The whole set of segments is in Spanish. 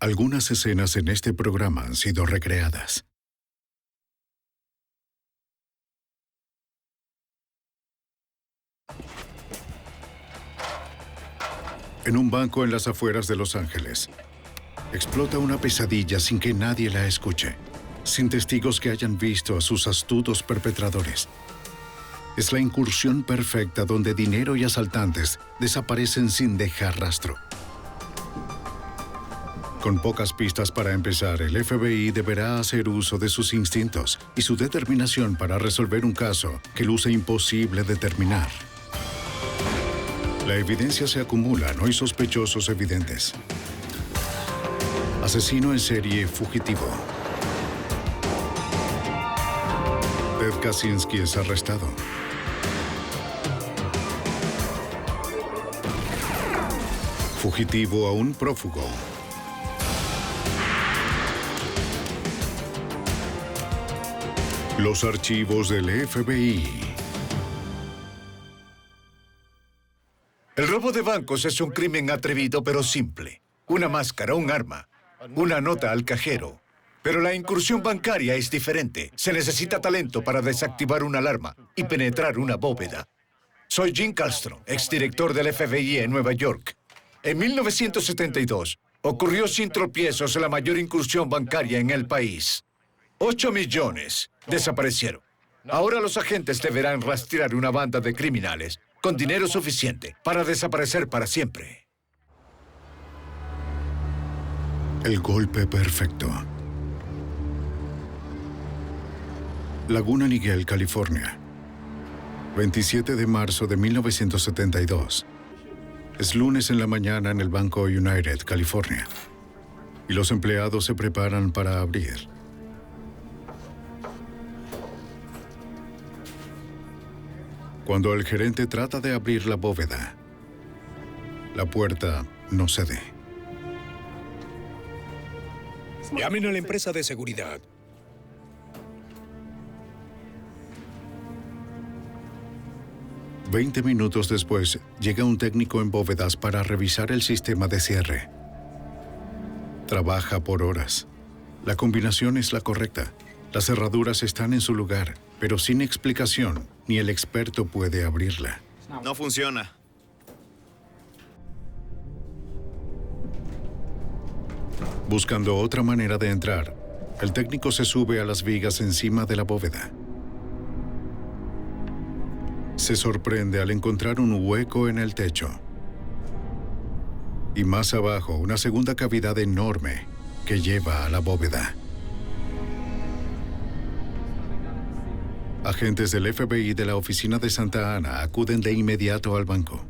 Algunas escenas en este programa han sido recreadas. En un banco en las afueras de Los Ángeles, explota una pesadilla sin que nadie la escuche, sin testigos que hayan visto a sus astutos perpetradores. Es la incursión perfecta donde dinero y asaltantes desaparecen sin dejar rastro. Con pocas pistas para empezar, el FBI deberá hacer uso de sus instintos y su determinación para resolver un caso que luce imposible determinar. La evidencia se acumula, no hay sospechosos evidentes. Asesino en serie fugitivo. Ted Kaczynski es arrestado. Fugitivo aún prófugo. Los archivos del FBI. El robo de bancos es un crimen atrevido pero simple. Una máscara, un arma, una nota al cajero. Pero la incursión bancaria es diferente. Se necesita talento para desactivar una alarma y penetrar una bóveda. Soy Jim Kallstrom, exdirector del FBI en Nueva York. En 1972, ocurrió sin tropiezos la mayor incursión bancaria en el país. 8 millones desaparecieron. Ahora los agentes deberán rastrear una banda de criminales con dinero suficiente para desaparecer para siempre. El golpe perfecto. Laguna Niguel, California. 27 de marzo de 1972. Es lunes en la mañana en el Banco United, California. Y los empleados se preparan para abrir. Cuando el gerente trata de abrir la bóveda, la puerta no cede. Llamen a la empresa de seguridad. Veinte minutos después, llega un técnico en bóvedas para revisar el sistema de cierre. Trabaja por horas. La combinación es la correcta. Las cerraduras están en su lugar, pero sin explicación, ni el experto puede abrirla. No funciona. Buscando otra manera de entrar, el técnico se sube a las vigas encima de la bóveda. Se sorprende al encontrar un hueco en el techo. Y más abajo, una segunda cavidad enorme que lleva a la bóveda. Agentes del FBI de la oficina de Santa Ana acuden de inmediato al banco.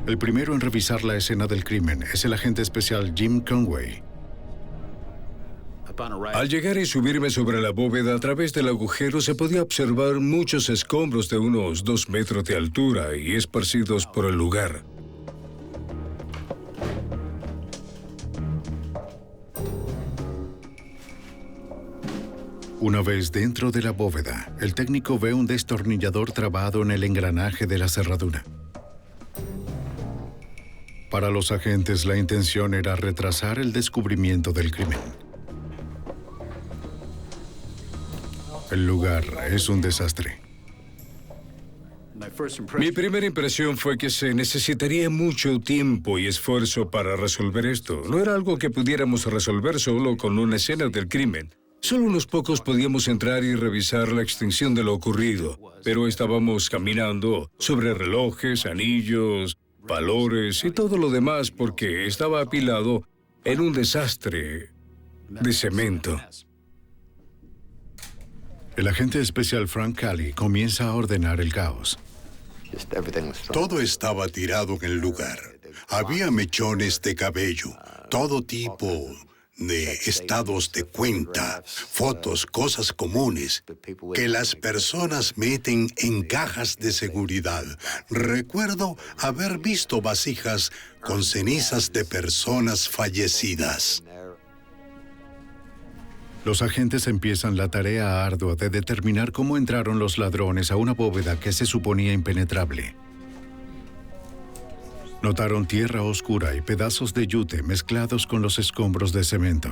El primero en revisar la escena del crimen es el agente especial Jim Conway. Al llegar y subirme sobre la bóveda a través del agujero se podía observar muchos escombros de unos 2 metros de altura y esparcidos por el lugar. Una vez dentro de la bóveda, el técnico ve un destornillador trabado en el engranaje de la cerradura. Para los agentes, la intención era retrasar el descubrimiento del crimen. El lugar es un desastre. Mi primera impresión fue que se necesitaría mucho tiempo y esfuerzo para resolver esto. No era algo que pudiéramos resolver solo con una escena del crimen. Solo unos pocos podíamos entrar y revisar la extensión de lo ocurrido, pero estábamos caminando sobre relojes, anillos, valores y todo lo demás porque estaba apilado en un desastre de cemento. El agente especial Frank Cali comienza a ordenar el caos. Todo estaba tirado en el lugar. Había mechones de cabello, todo tipo de estados de cuenta, fotos, cosas comunes que las personas meten en cajas de seguridad. Recuerdo haber visto vasijas con cenizas de personas fallecidas. Los agentes empiezan la tarea ardua de determinar cómo entraron los ladrones a una bóveda que se suponía impenetrable. Notaron tierra oscura y pedazos de yute mezclados con los escombros de cemento.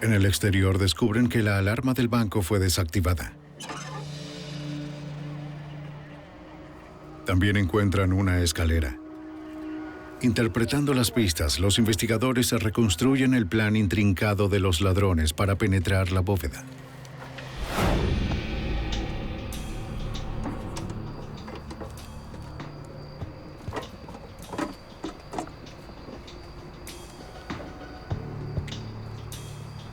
En el exterior descubren que la alarma del banco fue desactivada. También encuentran una escalera. Interpretando las pistas, los investigadores reconstruyen el plan intrincado de los ladrones para penetrar la bóveda.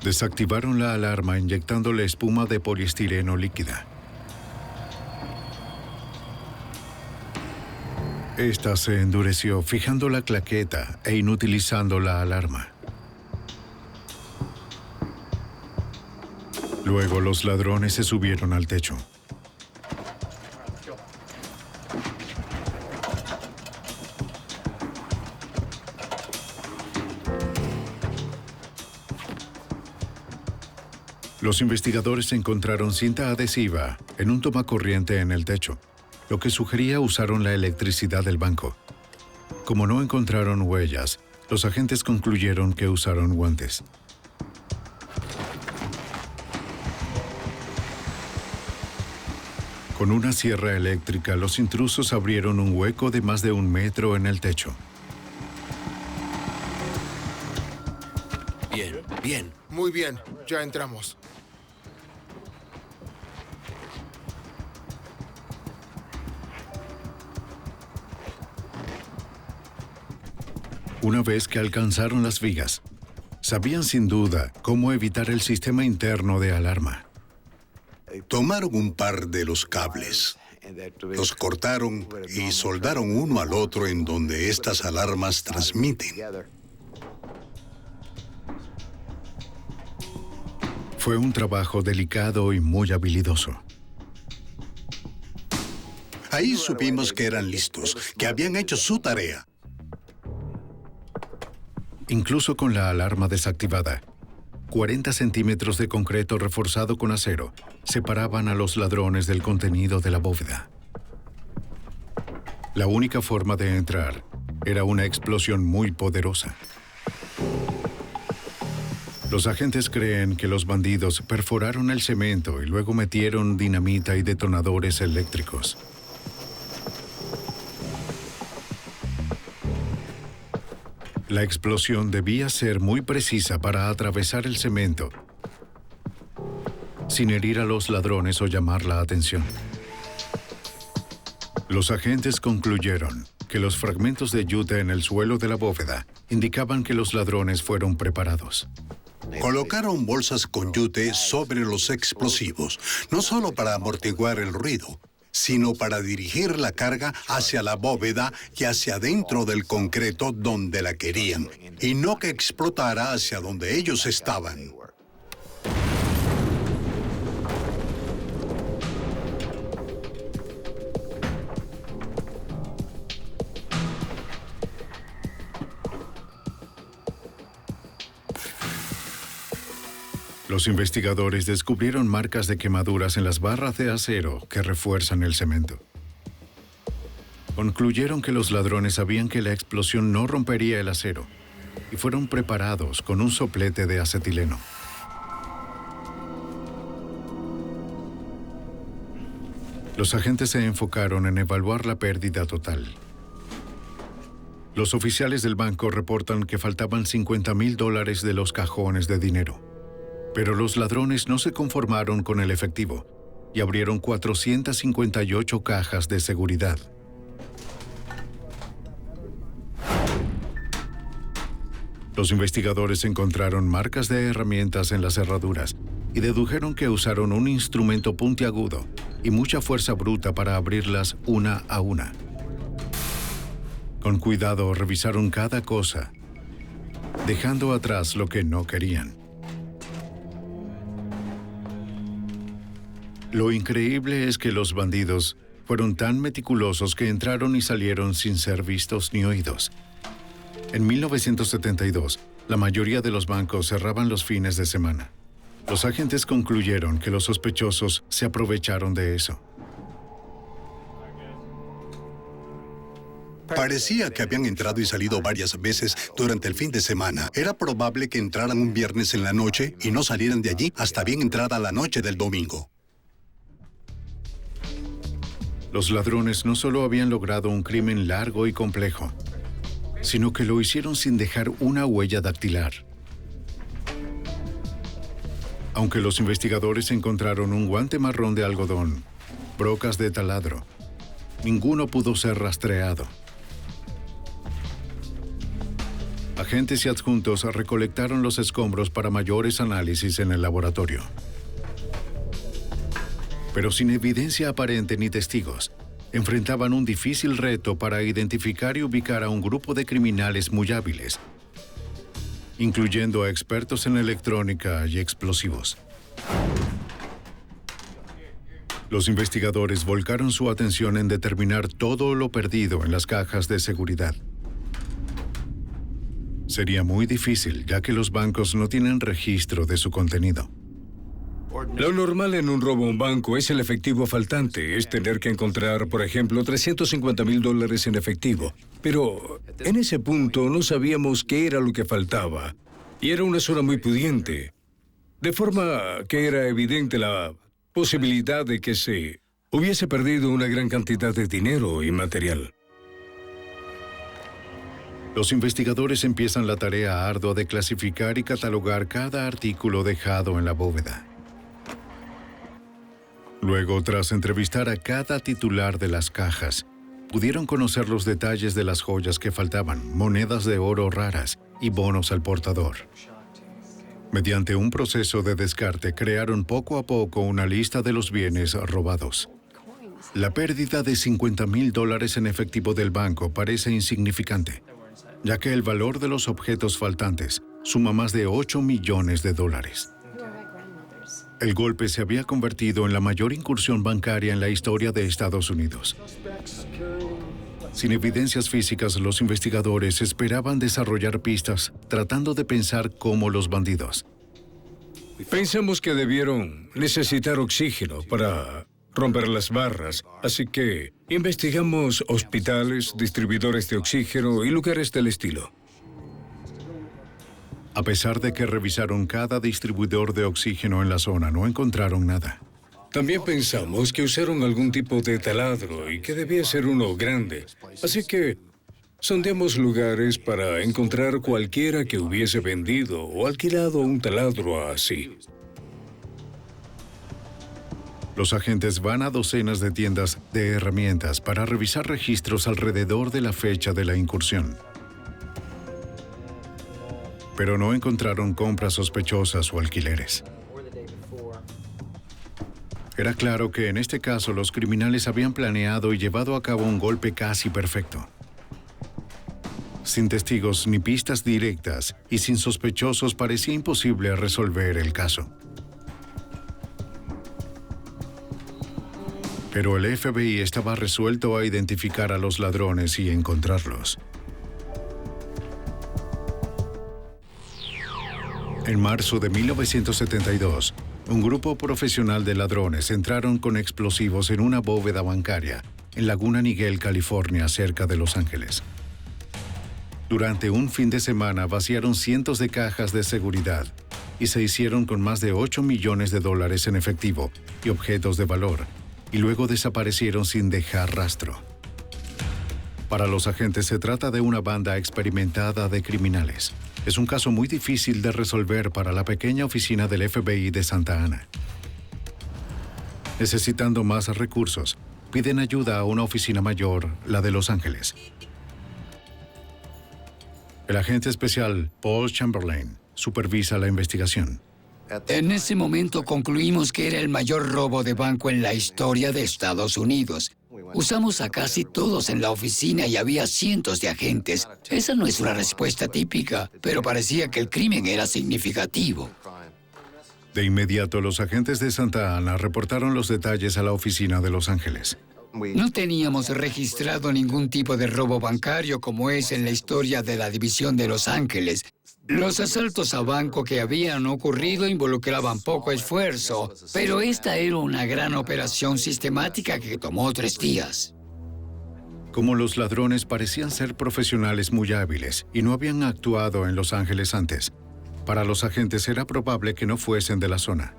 Desactivaron la alarma inyectándole espuma de poliestireno líquida. Esta se endureció fijando la claqueta e inutilizando la alarma. Luego los ladrones se subieron al techo. Los investigadores encontraron cinta adhesiva en un tomacorriente en el techo, lo que sugería usaron la electricidad del banco. Como no encontraron huellas, los agentes concluyeron que usaron guantes. Con una sierra eléctrica, los intrusos abrieron un hueco de más de 1 metro en el techo. Bien, bien. Muy bien, ya entramos. Una vez que alcanzaron las vigas, sabían sin duda cómo evitar el sistema interno de alarma. Tomaron un par de los cables, los cortaron y soldaron uno al otro en donde estas alarmas transmiten. Fue un trabajo delicado y muy habilidoso. Ahí supimos que eran listos, que habían hecho su tarea. Incluso con la alarma desactivada, 40 centímetros de concreto reforzado con acero separaban a los ladrones del contenido de la bóveda. La única forma de entrar era una explosión muy poderosa. Los agentes creen que los bandidos perforaron el cemento y luego metieron dinamita y detonadores eléctricos. La explosión debía ser muy precisa para atravesar el cemento, sin herir a los ladrones o llamar la atención. Los agentes concluyeron que los fragmentos de yute en el suelo de la bóveda indicaban que los ladrones fueron preparados. Colocaron bolsas con yute sobre los explosivos, no solo para amortiguar el ruido, sino para dirigir la carga hacia la bóveda y hacia adentro del concreto donde la querían, y no que explotara hacia donde ellos estaban. Los investigadores descubrieron marcas de quemaduras en las barras de acero que refuerzan el cemento. Concluyeron que los ladrones sabían que la explosión no rompería el acero y fueron preparados con un soplete de acetileno. Los agentes se enfocaron en evaluar la pérdida total. Los oficiales del banco reportan que faltaban $50,000 de los cajones de dinero. Pero los ladrones no se conformaron con el efectivo y abrieron 458 cajas de seguridad. Los investigadores encontraron marcas de herramientas en las cerraduras y dedujeron que usaron un instrumento puntiagudo y mucha fuerza bruta para abrirlas una a una. Con cuidado revisaron cada cosa, dejando atrás lo que no querían. Lo increíble es que los bandidos fueron tan meticulosos que entraron y salieron sin ser vistos ni oídos. En 1972, la mayoría de los bancos cerraban los fines de semana. Los agentes concluyeron que los sospechosos se aprovecharon de eso. Parecía que habían entrado y salido varias veces durante el fin de semana. Era probable que entraran un viernes en la noche y no salieran de allí hasta bien entrada la noche del domingo. Los ladrones no solo habían logrado un crimen largo y complejo, sino que lo hicieron sin dejar una huella dactilar. Aunque los investigadores encontraron un guante marrón de algodón, brocas de taladro, ninguno pudo ser rastreado. Agentes y adjuntos recolectaron los escombros para mayores análisis en el laboratorio. Pero sin evidencia aparente ni testigos, enfrentaban un difícil reto para identificar y ubicar a un grupo de criminales muy hábiles, incluyendo a expertos en electrónica y explosivos. Los investigadores volcaron su atención en determinar todo lo perdido en las cajas de seguridad. Sería muy difícil, ya que los bancos no tienen registro de su contenido. Lo normal en un robo a un banco es el efectivo faltante, es tener que encontrar, por ejemplo, $350,000 en efectivo. Pero en ese punto no sabíamos qué era lo que faltaba. Y era una zona muy pudiente. De forma que era evidente la posibilidad de que se hubiese perdido una gran cantidad de dinero y material. Los investigadores empiezan la tarea ardua de clasificar y catalogar cada artículo dejado en la bóveda. Luego, tras entrevistar a cada titular de las cajas, pudieron conocer los detalles de las joyas que faltaban, monedas de oro raras y bonos al portador. Mediante un proceso de descarte, crearon poco a poco una lista de los bienes robados. La pérdida de $50,000 en efectivo del banco parece insignificante, ya que el valor de los objetos faltantes suma más de $8 millones. El golpe se había convertido en la mayor incursión bancaria en la historia de Estados Unidos. Sin evidencias físicas, los investigadores esperaban desarrollar pistas, tratando de pensar como los bandidos. Pensamos que debieron necesitar oxígeno para romper las barras, así que investigamos hospitales, distribuidores de oxígeno y lugares del estilo. A pesar de que revisaron cada distribuidor de oxígeno en la zona, no encontraron nada. También pensamos que usaron algún tipo de taladro y que debía ser uno grande. Así que sondeamos lugares para encontrar cualquiera que hubiese vendido o alquilado un taladro así. Los agentes van a docenas de tiendas de herramientas para revisar registros alrededor de la fecha de la incursión. Pero no encontraron compras sospechosas o alquileres. Era claro que en este caso los criminales habían planeado y llevado a cabo un golpe casi perfecto. Sin testigos ni pistas directas y sin sospechosos, parecía imposible resolver el caso. Pero el FBI estaba resuelto a identificar a los ladrones y encontrarlos. En marzo de 1972, un grupo profesional de ladrones entraron con explosivos en una bóveda bancaria en Laguna Niguel, California, cerca de Los Ángeles. Durante un fin de semana vaciaron cientos de cajas de seguridad y se hicieron con más de $8 millones en efectivo y objetos de valor, y luego desaparecieron sin dejar rastro. Para los agentes se trata de una banda experimentada de criminales. Es un caso muy difícil de resolver para la pequeña oficina del FBI de Santa Ana. Necesitando más recursos, piden ayuda a una oficina mayor, la de Los Ángeles. El agente especial Paul Chamberlain supervisa la investigación. En ese momento concluimos que era el mayor robo de banco en la historia de Estados Unidos. Usamos a casi todos en la oficina y había cientos de agentes. Esa no es una respuesta típica, pero parecía que el crimen era significativo. De inmediato, los agentes de Santa Ana reportaron los detalles a la oficina de Los Ángeles. No teníamos registrado ningún tipo de robo bancario como es en la historia de la división de Los Ángeles. Los asaltos a banco que habían ocurrido involucraban poco esfuerzo, pero esta era una gran operación sistemática que tomó 3 días. Como los ladrones parecían ser profesionales muy hábiles y no habían actuado en Los Ángeles antes, para los agentes era probable que no fuesen de la zona.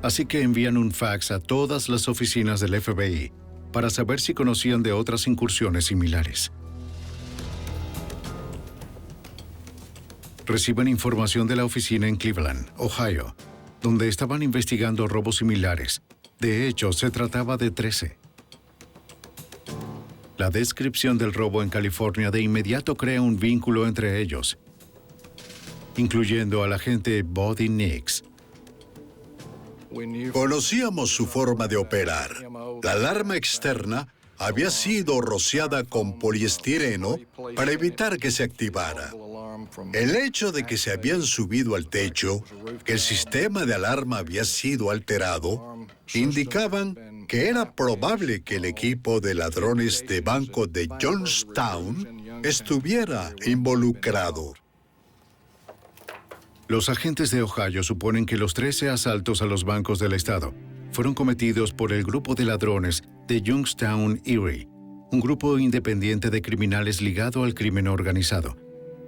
Así que envían un fax a todas las oficinas del FBI para saber si conocían de otras incursiones similares. Reciben información de la oficina en Cleveland, Ohio, donde estaban investigando robos similares. De hecho, se trataba de 13. La descripción del robo en California de inmediato crea un vínculo entre ellos, incluyendo al agente Buddy Nix. Conocíamos su forma de operar. La alarma externa había sido rociada con poliestireno para evitar que se activara. El hecho de que se habían subido al techo, que el sistema de alarma había sido alterado, indicaban que era probable que el equipo de ladrones de banco de Johnstown estuviera involucrado. Los agentes de Ohio suponen que los 13 asaltos a los bancos del estado fueron cometidos por el grupo de ladrones de Youngstown, Erie, un grupo independiente de criminales ligado al crimen organizado.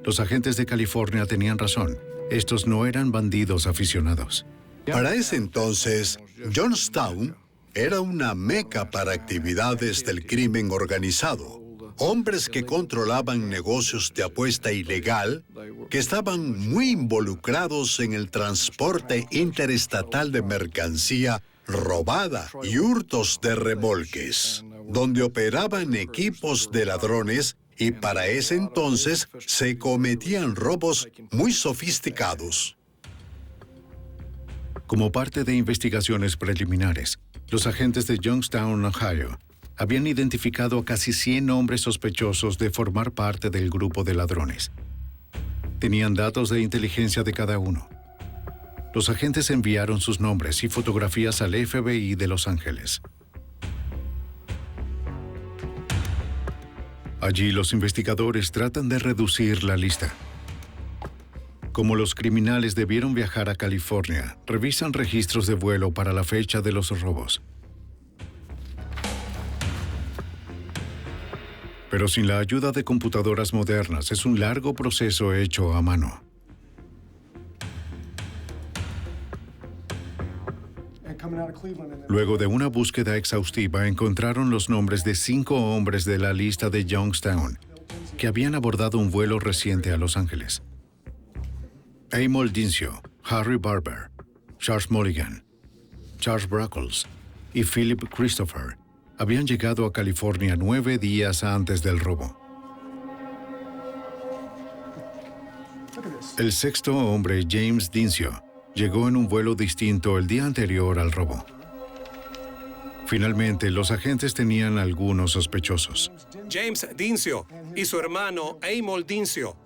Los agentes de California tenían razón. Estos no eran bandidos aficionados. Para ese entonces, Johnstown era una meca para actividades del crimen organizado. Hombres que controlaban negocios de apuesta ilegal, que estaban muy involucrados en el transporte interestatal de mercancía robada y hurtos de remolques, donde operaban equipos de ladrones y para ese entonces se cometían robos muy sofisticados. Como parte de investigaciones preliminares, los agentes de Youngstown, Ohio, habían identificado a casi 100 hombres sospechosos de formar parte del grupo de ladrones. Tenían datos de inteligencia de cada uno. Los agentes enviaron sus nombres y fotografías al FBI de Los Ángeles. Allí los investigadores tratan de reducir la lista. Como los criminales debieron viajar a California, revisan registros de vuelo para la fecha de los robos. Pero sin la ayuda de computadoras modernas, es un largo proceso hecho a mano. Luego de una búsqueda exhaustiva, encontraron los nombres de 5 hombres de la lista de Youngstown que habían abordado un vuelo reciente a Los Ángeles. Emil Dincio, Harry Barber, Charles Mulligan, Charles Brockles y Philip Christopher habían llegado a California 9 días antes del robo. El sexto hombre, James Dincio, llegó en un vuelo distinto el día anterior al robo. Finalmente, los agentes tenían algunos sospechosos. James Dincio y su hermano Emil Dincio.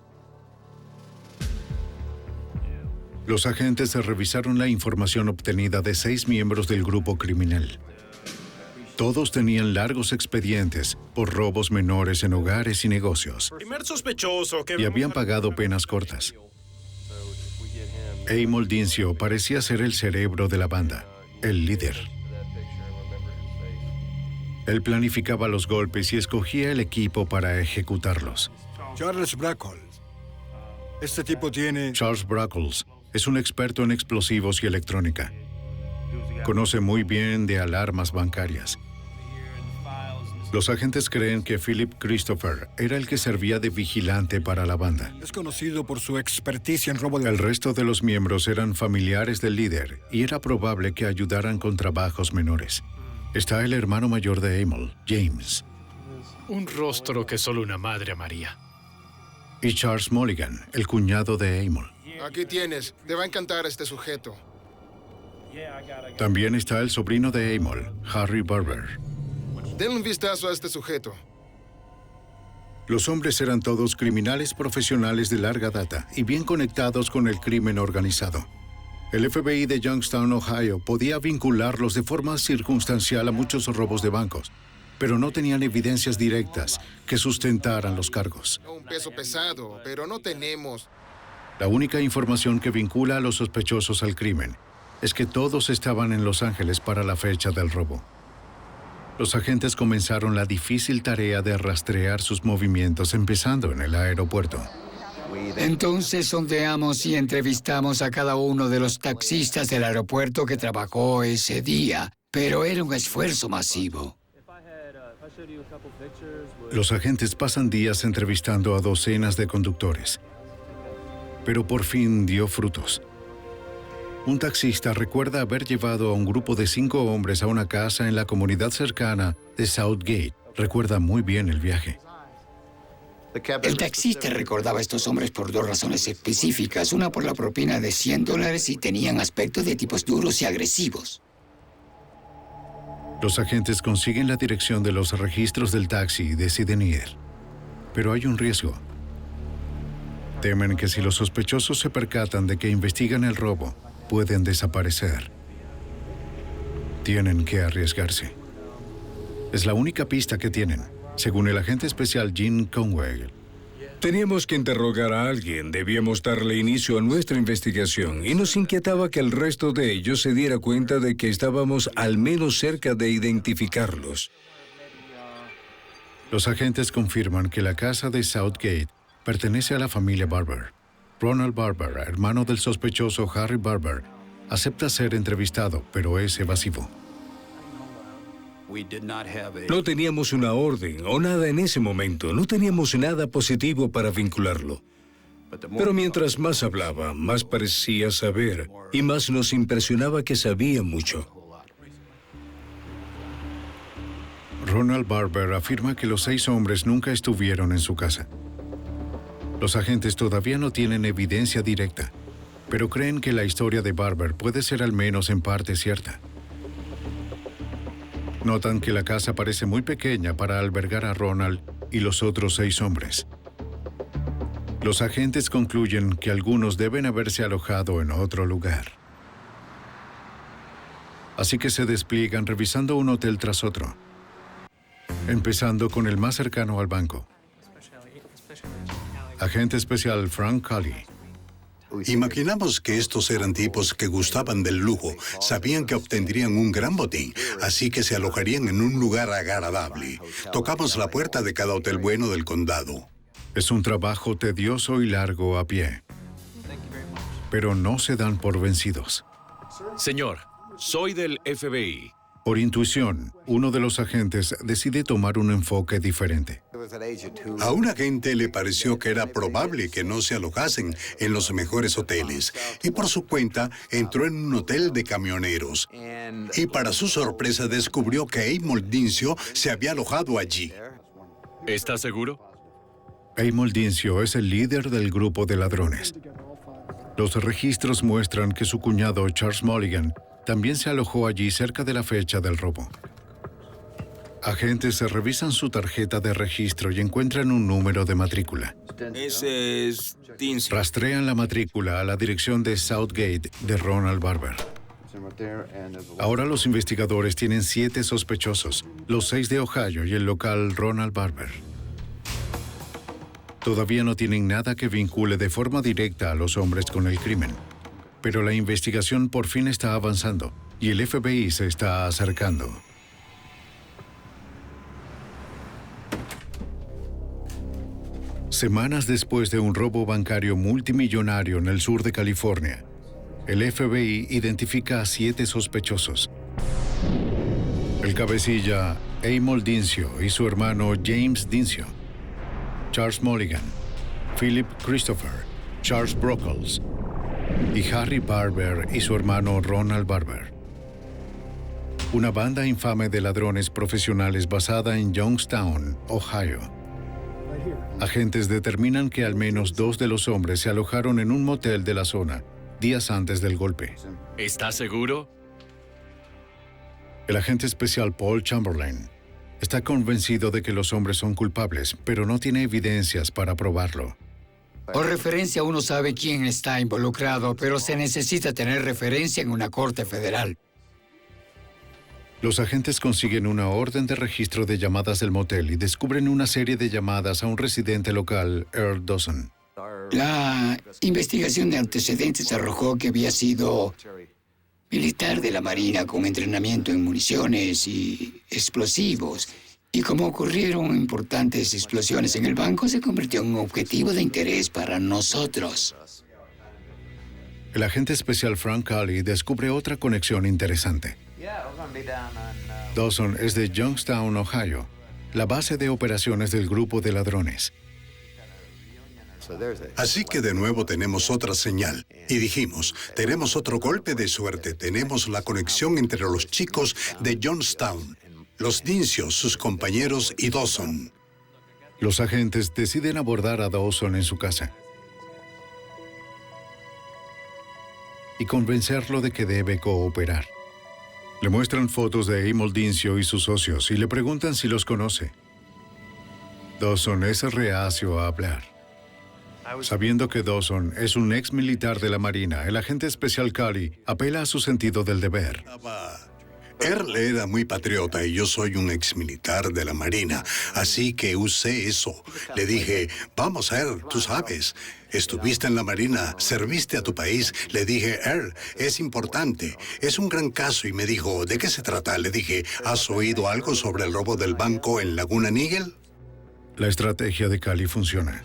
Los agentes revisaron la información obtenida de 6 miembros del grupo criminal. Todos tenían largos expedientes por robos menores en hogares y negocios. Primer sospechoso que Y habían pagado penas cortas. Emil Dincio parecía ser el cerebro de la banda, el líder. Él planificaba los golpes y escogía el equipo para ejecutarlos. Charles Brockles. Este tipo tiene... Charles Brockles es un experto en explosivos y electrónica. Conoce muy bien de alarmas bancarias. Los agentes creen que Philip Christopher era el que servía de vigilante para la banda. Es conocido por su experticia en robo de... El resto de los miembros eran familiares del líder y era probable que ayudaran con trabajos menores. Está el hermano mayor de Emil, James. Un rostro que solo una madre amaría. Y Charles Mulligan, el cuñado de Emil. Aquí tienes. Te va a encantar este sujeto. También está el sobrino de Emil, Harry Barber. Denle un vistazo a este sujeto. Los hombres eran todos criminales profesionales de larga data y bien conectados con el crimen organizado. El FBI de Youngstown, Ohio, podía vincularlos de forma circunstancial a muchos robos de bancos, pero no tenían evidencias directas que sustentaran los cargos. Un peso pesado, pero no tenemos. La única información que vincula a los sospechosos al crimen es que todos estaban en Los Ángeles para la fecha del robo. Los agentes comenzaron la difícil tarea de rastrear sus movimientos, empezando en el aeropuerto. Entonces sondeamos y entrevistamos a cada uno de los taxistas del aeropuerto que trabajó ese día, pero era un esfuerzo masivo. Los agentes pasan días entrevistando a docenas de conductores, pero por fin dio frutos. Un taxista recuerda haber llevado a un grupo de 5 hombres a una casa en la comunidad cercana de Southgate. Recuerda muy bien el viaje. El taxista recordaba a estos hombres por 2 razones específicas. Una por la propina de $100 y tenían aspecto de tipos duros y agresivos. Los agentes consiguen la dirección de los registros del taxi y deciden ir. Pero hay un riesgo. Temen que si los sospechosos se percatan de que investigan el robo, pueden desaparecer. Tienen que arriesgarse. Es la única pista que tienen, según el agente especial Gene Conway. Teníamos que interrogar a alguien, debíamos darle inicio a nuestra investigación y nos inquietaba que el resto de ellos se diera cuenta de que estábamos al menos cerca de identificarlos. Los agentes confirman que la casa de Southgate pertenece a la familia Barber. Ronald Barber, hermano del sospechoso Harry Barber, acepta ser entrevistado, pero es evasivo. No teníamos una orden o nada en ese momento, no teníamos nada positivo para vincularlo. Pero mientras más hablaba, más parecía saber y más nos impresionaba que sabía mucho. Ronald Barber afirma que los 6 hombres nunca estuvieron en su casa. Los agentes todavía no tienen evidencia directa, pero creen que la historia de Barber puede ser al menos en parte cierta. Notan que la casa parece muy pequeña para albergar a Ronald y los otros 6 hombres. Los agentes concluyen que algunos deben haberse alojado en otro lugar. Así que se despliegan revisando un hotel tras otro, empezando con el más cercano al banco. Agente especial Frank Cully. Imaginamos que estos eran tipos que gustaban del lujo, sabían que obtendrían un gran botín, así que se alojarían en un lugar agradable. Tocamos la puerta de cada hotel bueno del condado. Es un trabajo tedioso y largo a pie, pero no se dan por vencidos. Señor, soy del FBI. Por intuición, uno de los agentes decide tomar un enfoque diferente. A un agente le pareció que era probable que no se alojasen en los mejores hoteles, y por su cuenta entró en un hotel de camioneros. Y para su sorpresa descubrió que Amol Dincio se había alojado allí. ¿Está seguro? Amol Dincio es el líder del grupo de ladrones. Los registros muestran que su cuñado Charles Mulligan también se alojó allí cerca de la fecha del robo. Agentes revisan su tarjeta de registro y encuentran un número de matrícula. Ese es Dincio. Rastrean la matrícula a la dirección de Southgate de Ronald Barber. Ahora los investigadores tienen 7 sospechosos, los 6 de Ohio y el local Ronald Barber. Todavía no tienen nada que vincule de forma directa a los hombres con el crimen. Pero la investigación por fin está avanzando y el FBI se está acercando. Semanas después de un robo bancario multimillonario en el sur de California, el FBI identifica a 7 sospechosos. El cabecilla Amol Dincio y su hermano James Dincio, Charles Mulligan, Philip Christopher, Charles Brockles y Harry Barber y su hermano Ronald Barber. Una banda infame de ladrones profesionales basada en Youngstown, Ohio. Agentes determinan que al menos 2 de los hombres se alojaron en un motel de la zona días antes del golpe. ¿Está seguro? El agente especial Paul Chamberlain está convencido de que los hombres son culpables, pero no tiene evidencias para probarlo. Por referencia uno sabe quién está involucrado, pero se necesita tener referencia en una corte federal. Los agentes consiguen una orden de registro de llamadas del motel y descubren una serie de llamadas a un residente local, Earl Dawson. La investigación de antecedentes arrojó que había sido militar de la Marina con entrenamiento en municiones y explosivos. Y como ocurrieron importantes explosiones en el banco, se convirtió en un objetivo de interés para nosotros. El agente especial Frank Cali descubre otra conexión interesante. Dawson es de Youngstown, Ohio, la base de operaciones del grupo de ladrones. Así que de nuevo tenemos otra señal. Y dijimos, tenemos otro golpe de suerte. Tenemos la conexión entre los chicos de Youngstown, los Dincios, sus compañeros y Dawson. Los agentes deciden abordar a Dawson en su casa y convencerlo de que debe cooperar. Le muestran fotos de Emil Dincio y sus socios y le preguntan si los conoce. Dawson es reacio a hablar. Sabiendo que Dawson es un ex militar de la Marina, el agente especial Cali apela a su sentido del deber. Earl era muy patriota y yo soy un ex militar de la Marina, así que usé eso. Le dije, vamos, Earl, tú sabes, estuviste en la Marina, serviste a tu país. Le dije, Earl, es importante, es un gran caso. Y me dijo, ¿de qué se trata? Le dije, ¿has oído algo sobre el robo del banco en Laguna Niguel? La estrategia de Cali funciona.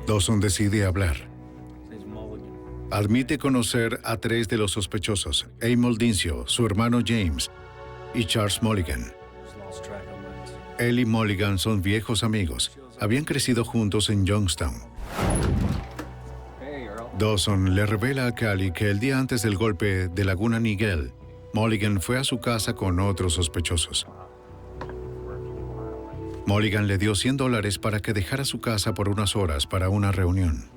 Dawson decide hablar. Admite conocer a 3 de los sospechosos, Emil Dincio, su hermano James y Charles Mulligan. Él y Mulligan son viejos amigos. Habían crecido juntos en Youngstown. Dawson le revela a Cali que el día antes del golpe de Laguna Niguel, Mulligan fue a su casa con otros sospechosos. Mulligan le dio $100 para que dejara su casa por unas horas para una reunión.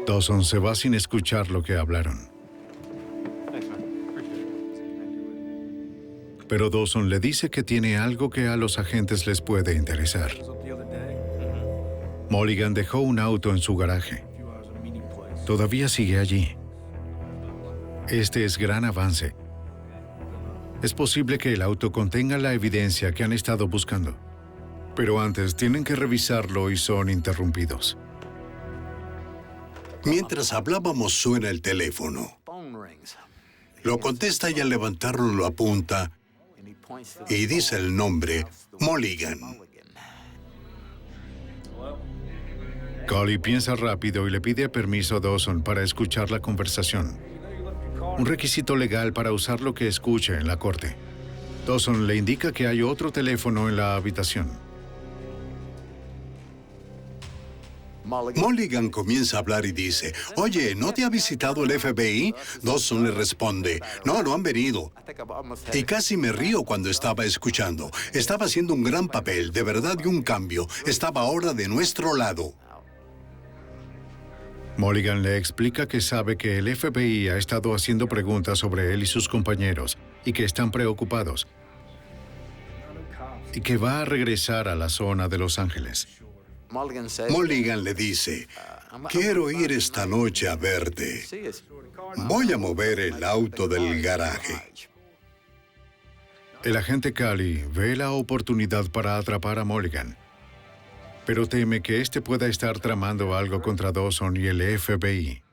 Dawson se va sin escuchar lo que hablaron. Pero Dawson le dice que tiene algo que a los agentes les puede interesar. Mulligan dejó un auto en su garaje. Todavía sigue allí. Este es gran avance. Es posible que el auto contenga la evidencia que han estado buscando. Pero antes tienen que revisarlo y son interrumpidos. Mientras hablábamos suena el teléfono. Lo contesta y al levantarlo lo apunta y dice el nombre, Mulligan. Cali piensa rápido y le pide permiso a Dawson para escuchar la conversación. Un requisito legal para usar lo que escuche en la corte. Dawson le indica que hay otro teléfono en la habitación. Mulligan comienza a hablar y dice, oye, ¿no te ha visitado el FBI? Dawson le responde, no, no han venido. Y casi me río cuando estaba escuchando. Estaba haciendo un gran papel, de verdad, y un cambio. Estaba ahora de nuestro lado. Mulligan le explica que sabe que el FBI ha estado haciendo preguntas sobre él y sus compañeros y que están preocupados. Y que va a regresar a la zona de Los Ángeles. Mulligan le dice, quiero ir esta noche a verte. Voy a mover el auto del garaje. El agente Cali ve la oportunidad para atrapar a Mulligan, pero teme que éste pueda estar tramando algo contra Dawson y el FBI.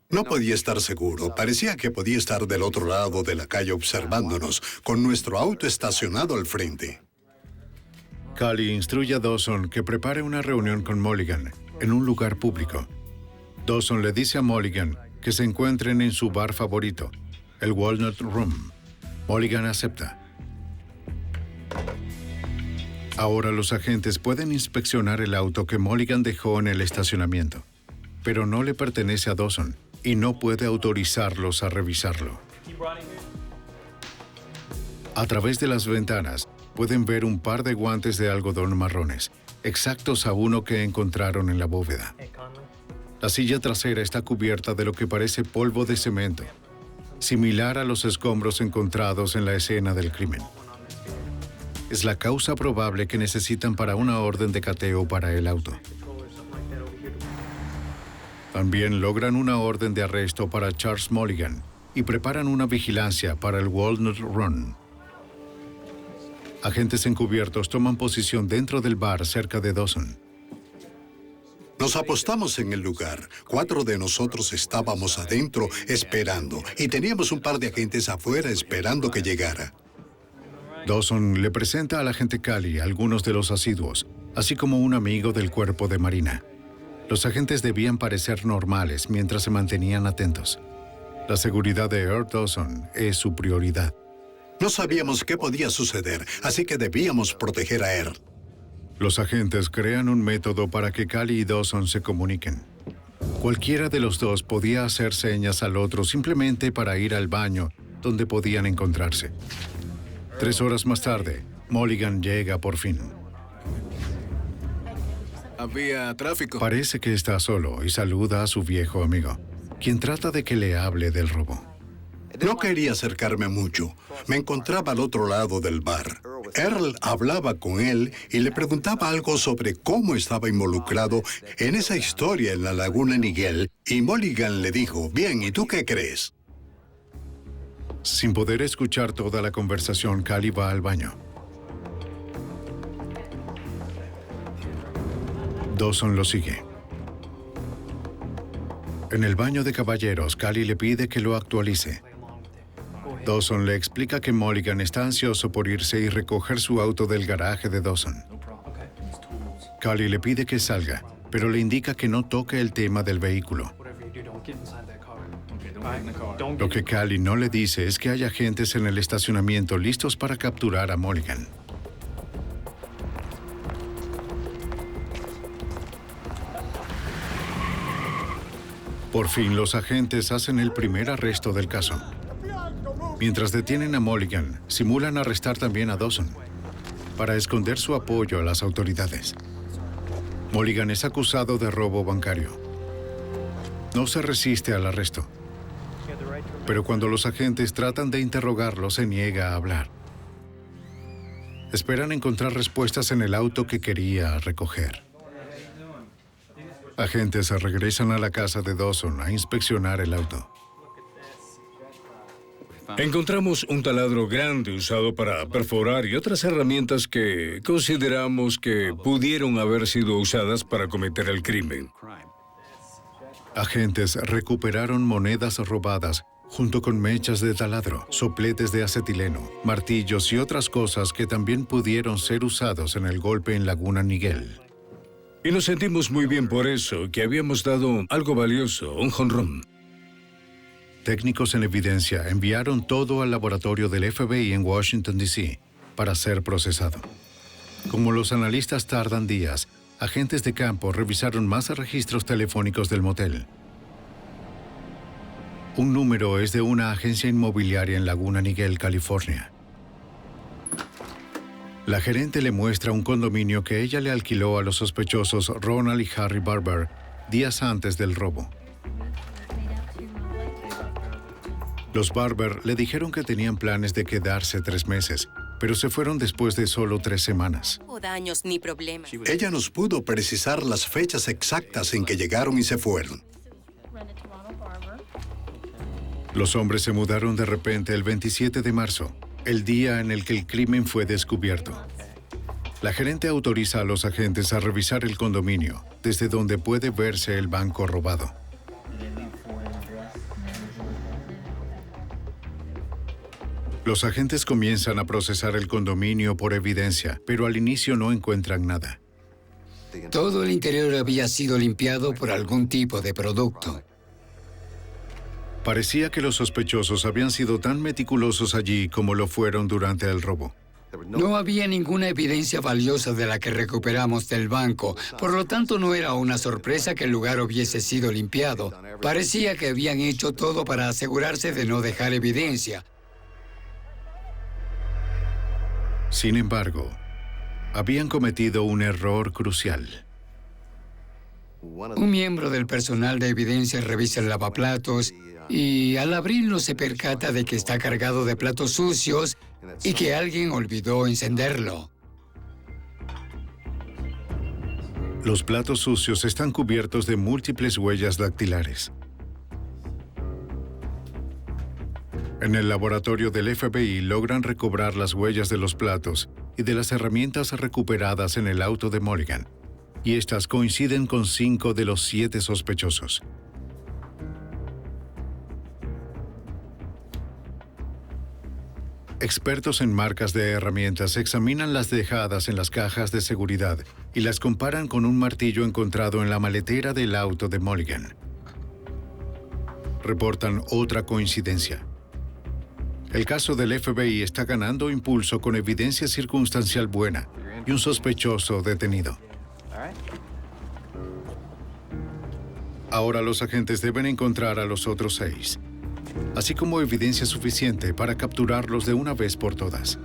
No podía estar seguro. Parecía que podía estar del otro lado de la calle observándonos, con nuestro auto estacionado al frente. Cali instruye a Dawson que prepare una reunión con Mulligan en un lugar público. Dawson le dice a Mulligan que se encuentren en su bar favorito, el Walnut Room. Mulligan acepta. Ahora los agentes pueden inspeccionar el auto que Mulligan dejó en el estacionamiento, pero no le pertenece a Dawson y no puede autorizarlos a revisarlo. A través de las ventanas pueden ver un par de guantes de algodón marrones, exactos a uno que encontraron en la bóveda. La silla trasera está cubierta de lo que parece polvo de cemento, similar a los escombros encontrados en la escena del crimen. Es la causa probable que necesitan para una orden de cateo para el auto. También logran una orden de arresto para Charles Mulligan y preparan una vigilancia para el Walnut Run. Agentes encubiertos toman posición dentro del bar cerca de Dawson. Nos apostamos en el lugar. 4 de nosotros estábamos adentro esperando y teníamos un par de agentes afuera esperando que llegara. Dawson le presenta al agente Cali a algunos de los asiduos, así como un amigo del cuerpo de marina. Los agentes debían parecer normales mientras se mantenían atentos. La seguridad de Earl Dawson es su prioridad. No sabíamos qué podía suceder, así que debíamos proteger a Earl. Los agentes crean un método para que Cali y Dawson se comuniquen. Cualquiera de los dos podía hacer señas al otro simplemente para ir al baño donde podían encontrarse. 3 horas más tarde, Mulligan llega por fin. Había tráfico. Parece que está solo y saluda a su viejo amigo, quien trata de que le hable del robo. No quería acercarme mucho. Me encontraba al otro lado del bar. Earl hablaba con él y le preguntaba algo sobre cómo estaba involucrado en esa historia en la laguna Niguel, y Mulligan le dijo, bien, ¿y tú qué crees? Sin poder escuchar toda la conversación, Cali va al baño. Dawson lo sigue. En el baño de caballeros, Cali le pide que lo actualice. Dawson le explica que Mulligan está ansioso por irse y recoger su auto del garaje de Dawson. Cali le pide que salga, pero le indica que no toque el tema del vehículo. Lo que Cali no le dice es que hay agentes en el estacionamiento listos para capturar a Mulligan. Por fin, los agentes hacen el primer arresto del caso. Mientras detienen a Mulligan, simulan arrestar también a Dawson para esconder su apoyo a las autoridades. Mulligan es acusado de robo bancario. No se resiste al arresto, pero cuando los agentes tratan de interrogarlo, se niega a hablar. Esperan encontrar respuestas en el auto que quería recoger. Agentes regresan a la casa de Dawson a inspeccionar el auto. Encontramos un taladro grande usado para perforar y otras herramientas que consideramos que pudieron haber sido usadas para cometer el crimen. Agentes recuperaron monedas robadas junto con mechas de taladro, sopletes de acetileno, martillos y otras cosas que también pudieron ser usados en el golpe en Laguna Niguel. Y nos sentimos muy bien por eso, que habíamos dado algo valioso, un jonrón. Técnicos en evidencia enviaron todo al laboratorio del FBI en Washington, D.C. para ser procesado. Como los analistas tardan días, agentes de campo revisaron más registros telefónicos del motel. Un número es de una agencia inmobiliaria en Laguna Niguel, California. La gerente le muestra un condominio que ella le alquiló a los sospechosos Ronald y Harry Barber días antes del robo. Los Barber le dijeron que tenían planes de quedarse 3 meses, pero se fueron después de solo 3 semanas. No daños ni problemas. Ella nos pudo precisar las fechas exactas en que llegaron y se fueron. Los hombres se mudaron de repente el 27 de marzo, el día en el que el crimen fue descubierto. La gerente autoriza a los agentes a revisar el condominio, desde donde puede verse el banco robado. Los agentes comienzan a procesar el condominio por evidencia, pero al inicio no encuentran nada. Todo el interior había sido limpiado por algún tipo de producto. Parecía que los sospechosos habían sido tan meticulosos allí como lo fueron durante el robo. No había ninguna evidencia valiosa de la que recuperamos del banco, por lo tanto no era una sorpresa que el lugar hubiese sido limpiado. Parecía que habían hecho todo para asegurarse de no dejar evidencia. Sin embargo, habían cometido un error crucial. Un miembro del personal de evidencia revisa el lavaplatos y al abrirlo se percata de que está cargado de platos sucios y que alguien olvidó encenderlo. Los platos sucios están cubiertos de múltiples huellas dactilares. En el laboratorio del FBI logran recobrar las huellas de los platos y de las herramientas recuperadas en el auto de Mulligan. y estas coinciden con 5 de los 7 sospechosos. Expertos en marcas de herramientas examinan las dejadas en las cajas de seguridad y las comparan con un martillo encontrado en la maletera del auto de Mulligan. Reportan otra coincidencia. El caso del FBI está ganando impulso con evidencia circunstancial buena y un sospechoso detenido. Ahora los agentes deben encontrar a los otros 6, así como evidencia suficiente para capturarlos de una vez por todas.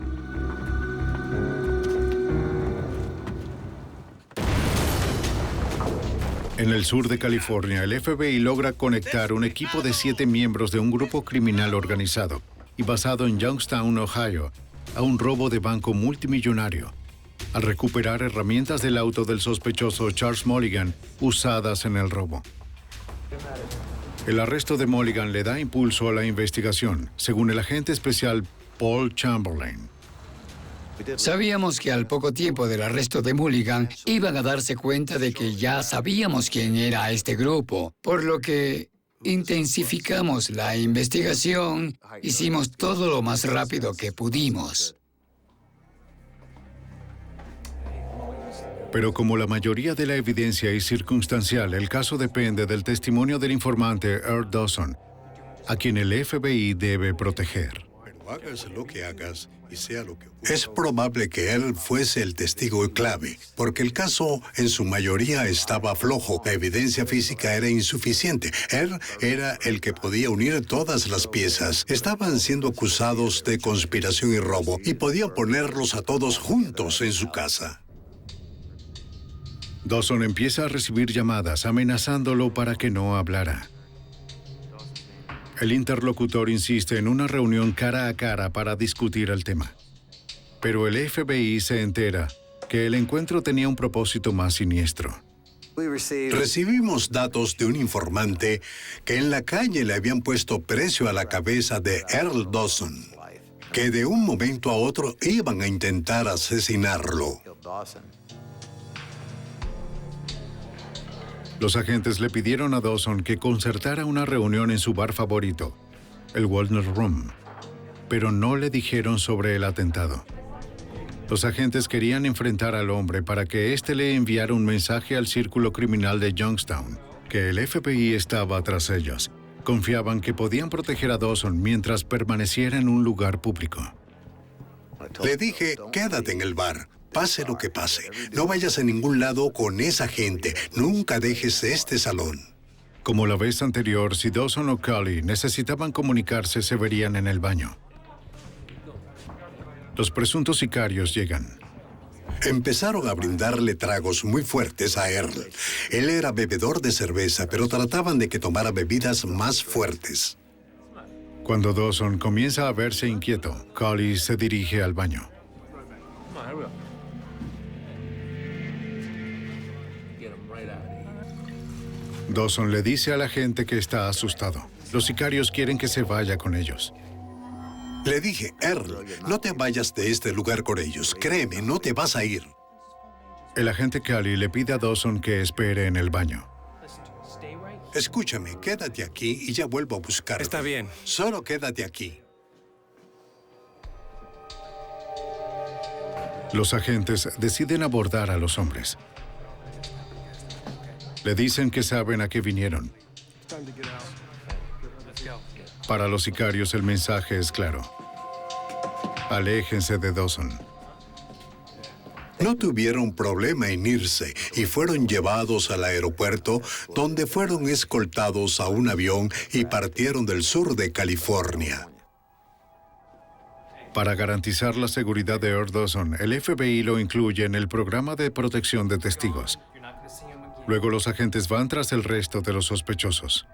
En el sur de California, el FBI logra conectar un equipo de 7 miembros de un grupo criminal organizado y basado en Youngstown, Ohio, a un robo de banco multimillonario, al recuperar herramientas del auto del sospechoso Charles Mulligan usadas en el robo. El arresto de Mulligan le da impulso a la investigación, según el agente especial Paul Chamberlain. Sabíamos que al poco tiempo del arresto de Mulligan iban a darse cuenta de que ya sabíamos quién era este grupo, por lo que intensificamos la investigación, hicimos todo lo más rápido que pudimos. Pero como la mayoría de la evidencia es circunstancial, el caso depende del testimonio del informante Earl Dawson, a quien el FBI debe proteger. Pero hagas lo que hagas y sea lo que ocurra, es probable que él fuese el testigo clave, porque el caso en su mayoría estaba flojo. La evidencia física era insuficiente. Él era el que podía unir todas las piezas. Estaban siendo acusados de conspiración y robo y podía ponerlos a todos juntos en su casa. Dawson empieza a recibir llamadas amenazándolo para que no hablara. El interlocutor insiste en una reunión cara a cara para discutir el tema. Pero el FBI se entera que el encuentro tenía un propósito más siniestro. Recibimos datos de un informante que en la calle le habían puesto precio a la cabeza de Earl Dawson, que de un momento a otro iban a intentar asesinarlo. Los agentes le pidieron a Dawson que concertara una reunión en su bar favorito, el Walnut Room, pero no le dijeron sobre el atentado. Los agentes querían enfrentar al hombre para que éste le enviara un mensaje al círculo criminal de Youngstown, que el FBI estaba tras ellos. Confiaban que podían proteger a Dawson mientras permaneciera en un lugar público. Le dije, quédate en el bar. Pase lo que pase, no vayas a ningún lado con esa gente. Nunca dejes este salón. Como la vez anterior, si Dawson o Cully necesitaban comunicarse, se verían en el baño. Los presuntos sicarios llegan. Empezaron a brindarle tragos muy fuertes a Earl. Él era bebedor de cerveza, pero trataban de que tomara bebidas más fuertes. Cuando Dawson comienza a verse inquieto, Cully se dirige al baño. Dawson le dice a la gente que está asustado. Los sicarios quieren que se vaya con ellos. Le dije, Earl, no te vayas de este lugar con ellos. Créeme, no te vas a ir. El agente Cully le pide a Dawson que espere en el baño. Escúchame, quédate aquí y ya vuelvo a buscarte. Está bien. Solo quédate aquí. Los agentes deciden abordar a los hombres. Le dicen que saben a qué vinieron. Para los sicarios el mensaje es claro. Aléjense de Dawson. No tuvieron problema en irse y fueron llevados al aeropuerto, donde fueron escoltados a un avión y partieron del sur de California. Para garantizar la seguridad de Earl Dawson, el FBI lo incluye en el programa de protección de testigos. Luego los agentes van tras el resto de los sospechosos.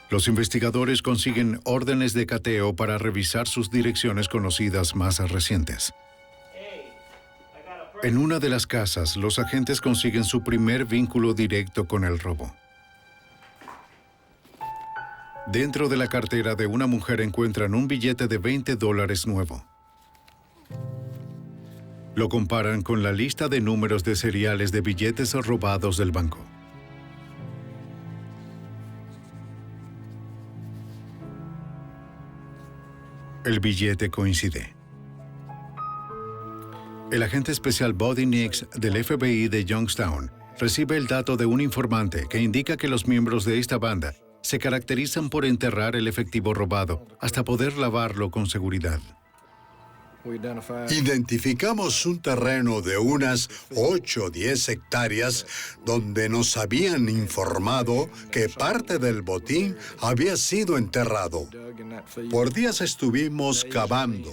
Los investigadores consiguen órdenes de cateo para revisar sus direcciones conocidas más recientes. En una de las casas, los agentes consiguen su primer vínculo directo con el robo. Dentro de la cartera de una mujer encuentran un billete de $20 nuevo. Lo comparan con la lista de números de seriales de billetes robados del banco. El billete coincide. El agente especial Buddy Nix del FBI de Youngstown recibe el dato de un informante que indica que los miembros de esta banda se caracterizan por enterrar el efectivo robado hasta poder lavarlo con seguridad. Identificamos un terreno de unas 8 o 10 hectáreas donde nos habían informado que parte del botín había sido enterrado. Por días estuvimos cavando,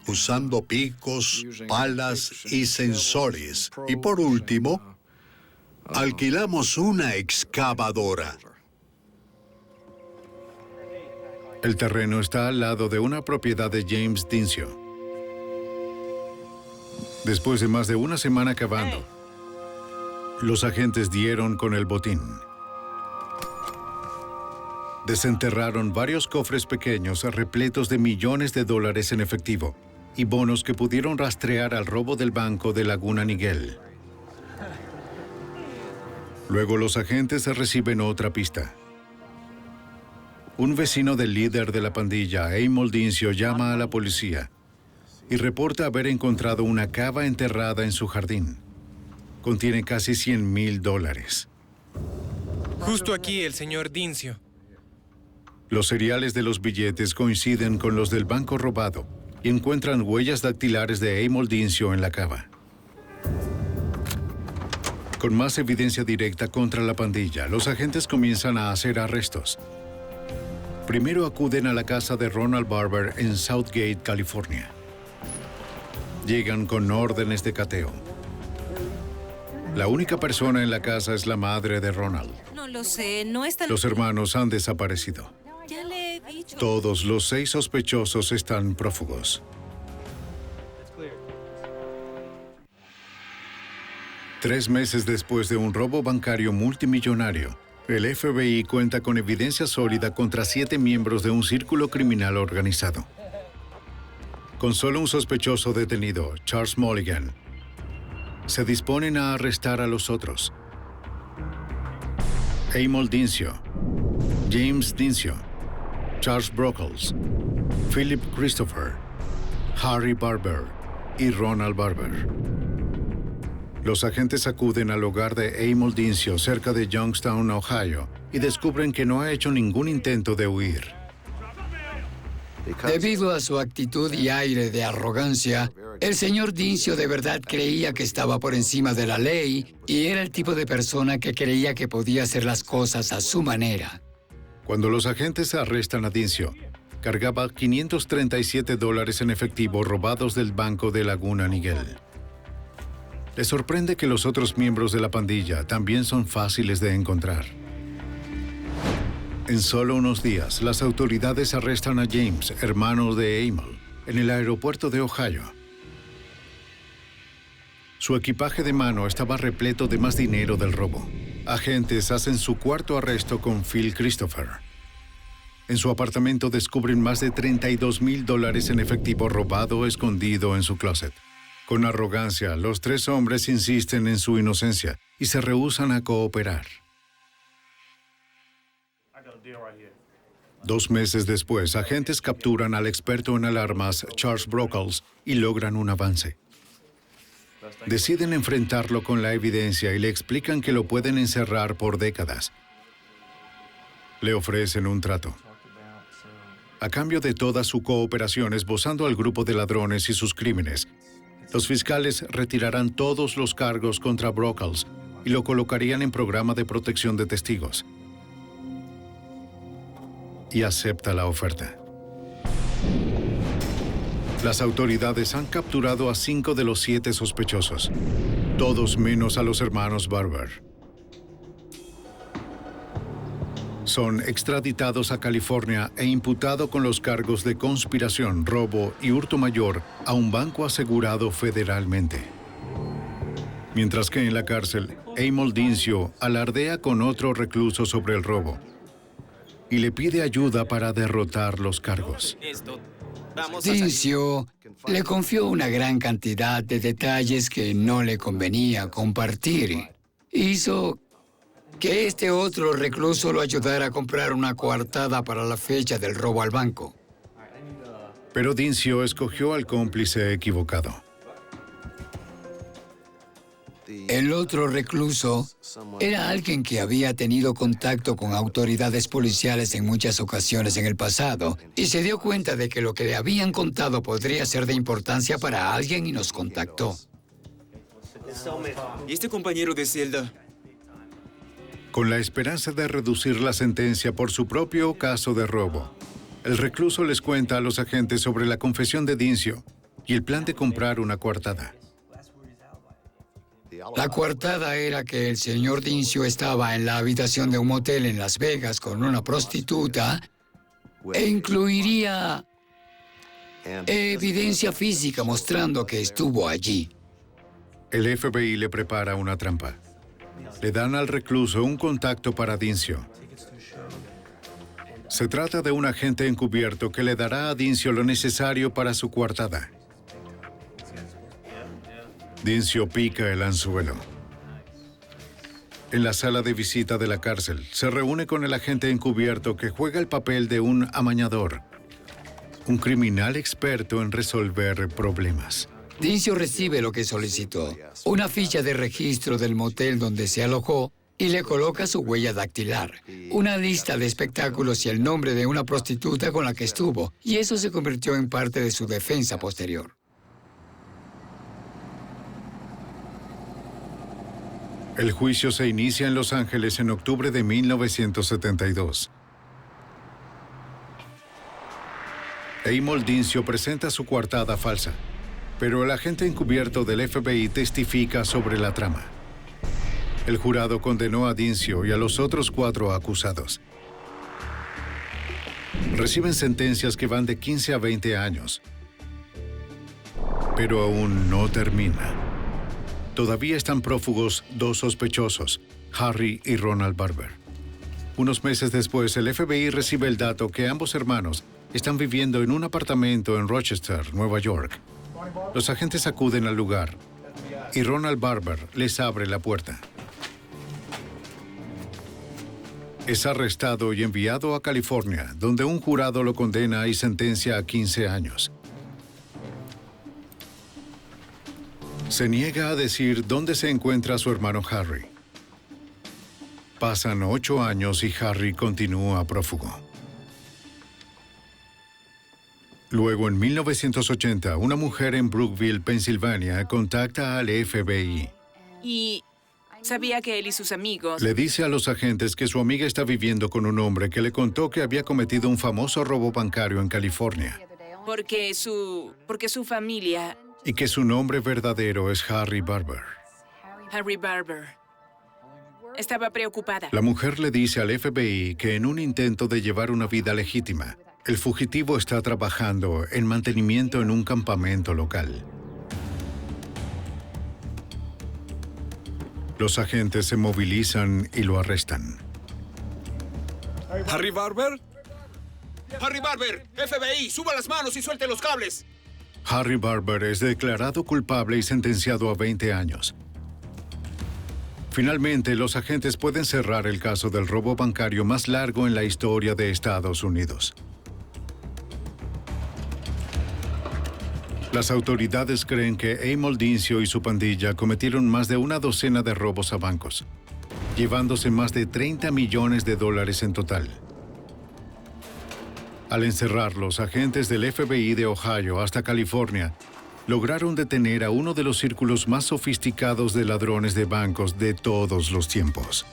usando picos, palas y sensores. Y por último, alquilamos una excavadora. El terreno está al lado de una propiedad de James Dincio. Después de más de una semana cavando, los agentes dieron con el botín. Desenterraron varios cofres pequeños repletos de millones de dólares en efectivo y bonos que pudieron rastrear al robo del banco de Laguna Niguel. Luego los agentes reciben otra pista. Un vecino del líder de la pandilla, Amol Dincio, llama a la policía y reporta haber encontrado una cava enterrada en su jardín. Contiene casi $100,000. Justo aquí el señor Dincio. Los seriales de los billetes coinciden con los del banco robado y encuentran huellas dactilares de Amol Dincio en la cava. Con más evidencia directa contra la pandilla, los agentes comienzan a hacer arrestos. Primero acuden a la casa de Ronald Barber en Southgate, California. Llegan con órdenes de cateo. La única persona en la casa es la madre de Ronald. No lo sé, no está... Los hermanos han desaparecido. Ya le he dicho. Todos los 6 sospechosos están prófugos. 3 meses después de un robo bancario multimillonario, el FBI cuenta con evidencia sólida contra 7 miembros de un círculo criminal organizado. Con solo un sospechoso detenido, Charles Mulligan, se disponen a arrestar a los otros. Amol Dincio, James Dincio, Charles Brockles, Philip Christopher, Harry Barber y Ronald Barber. Los agentes acuden al hogar de Amol Dincio cerca de Youngstown, Ohio, y descubren que no ha hecho ningún intento de huir. Debido a su actitud y aire de arrogancia, el señor Dincio de verdad creía que estaba por encima de la ley y era el tipo de persona que creía que podía hacer las cosas a su manera. Cuando los agentes arrestan a Dincio, cargaba $537 en efectivo robados del banco de Laguna Niguel. Les sorprende que los otros miembros de la pandilla también son fáciles de encontrar. En solo unos días, las autoridades arrestan a James, hermano de Amol, en el aeropuerto de Ohio. Su equipaje de mano estaba repleto de más dinero del robo. Agentes hacen su cuarto arresto con Phil Christopher. En su apartamento descubren más de $32,000 en efectivo robado escondido en su closet. Con arrogancia, los 3 hombres insisten en su inocencia y se rehúsan a cooperar. 2 meses después, agentes capturan al experto en alarmas Charles Brockles y logran un avance. Deciden enfrentarlo con la evidencia y le explican que lo pueden encerrar por décadas. Le ofrecen un trato. A cambio de toda su cooperación esbozando al grupo de ladrones y sus crímenes, los fiscales retirarán todos los cargos contra Brockles y lo colocarían en programa de protección de testigos. Y acepta la oferta. Las autoridades han capturado a 5 de los 7 sospechosos, todos menos a los hermanos Barber. Son extraditados a California e imputados con los cargos de conspiración, robo y hurto mayor a un banco asegurado federalmente. Mientras que en la cárcel, Amol Dincio alardea con otro recluso sobre el robo y le pide ayuda para derrotar los cargos. Dincio le confió una gran cantidad de detalles que no le convenía compartir. Hizo que este otro recluso lo ayudara a comprar una coartada para la fecha del robo al banco. Pero Dincio escogió al cómplice equivocado. El otro recluso era alguien que había tenido contacto con autoridades policiales en muchas ocasiones en el pasado y se dio cuenta de que lo que le habían contado podría ser de importancia para alguien y nos contactó. ¿Y este compañero de celda? Con la esperanza de reducir la sentencia por su propio caso de robo, el recluso les cuenta a los agentes sobre la confesión de Dincio y el plan de comprar una coartada. La coartada era que el señor Dincio estaba en la habitación de un motel en Las Vegas con una prostituta e incluiría evidencia física mostrando que estuvo allí. El FBI le prepara una trampa. Le dan al recluso un contacto para Dincio. Se trata de un agente encubierto que le dará a Dincio lo necesario para su coartada. Dincio pica el anzuelo. En la sala de visita de la cárcel, se reúne con el agente encubierto que juega el papel de un amañador, un criminal experto en resolver problemas. Dincio recibe lo que solicitó, una ficha de registro del motel donde se alojó y le coloca su huella dactilar, una lista de espectáculos y el nombre de una prostituta con la que estuvo, y eso se convirtió en parte de su defensa posterior. El juicio se inicia en Los Ángeles en octubre de 1972. Amol Dincio presenta su coartada falsa, pero el agente encubierto del FBI testifica sobre la trama. El jurado condenó a Dincio y a los otros 4 acusados. Reciben sentencias que van de 15 a 20 años. Pero aún no termina. Todavía están prófugos 2 sospechosos, Harry y Ronald Barber. Unos meses después, el FBI recibe el dato que ambos hermanos están viviendo en un apartamento en Rochester, Nueva York. Los agentes acuden al lugar y Ronald Barber les abre la puerta. Es arrestado y enviado a California, donde un jurado lo condena y sentencia a 15 años. Se niega a decir dónde se encuentra su hermano Harry. Pasan 8 años y Harry continúa prófugo. Luego, en 1980, una mujer en Brookville, Pensilvania, contacta al FBI. Y sabía que él y sus amigos... Le dice a los agentes que su amiga está viviendo con un hombre que le contó que había cometido un famoso robo bancario en California. Porque su familia... Y que su nombre verdadero es Harry Barber. Harry Barber. Estaba preocupada. La mujer le dice al FBI que en un intento de llevar una vida legítima, el fugitivo está trabajando en mantenimiento en un campamento local. Los agentes se movilizan y lo arrestan. ¿Harry Barber? ¡Harry Barber! ¡FBI! ¡Suba las manos y suelte los cables! Harry Barber es declarado culpable y sentenciado a 20 años. Finalmente, los agentes pueden cerrar el caso del robo bancario más largo en la historia de Estados Unidos. Las autoridades creen que Amol Dincio y su pandilla cometieron más de una docena de robos a bancos, llevándose más de $30 millones en total. Al encerrarlos, agentes del FBI de Ohio hasta California lograron detener a uno de los círculos más sofisticados de ladrones de bancos de todos los tiempos.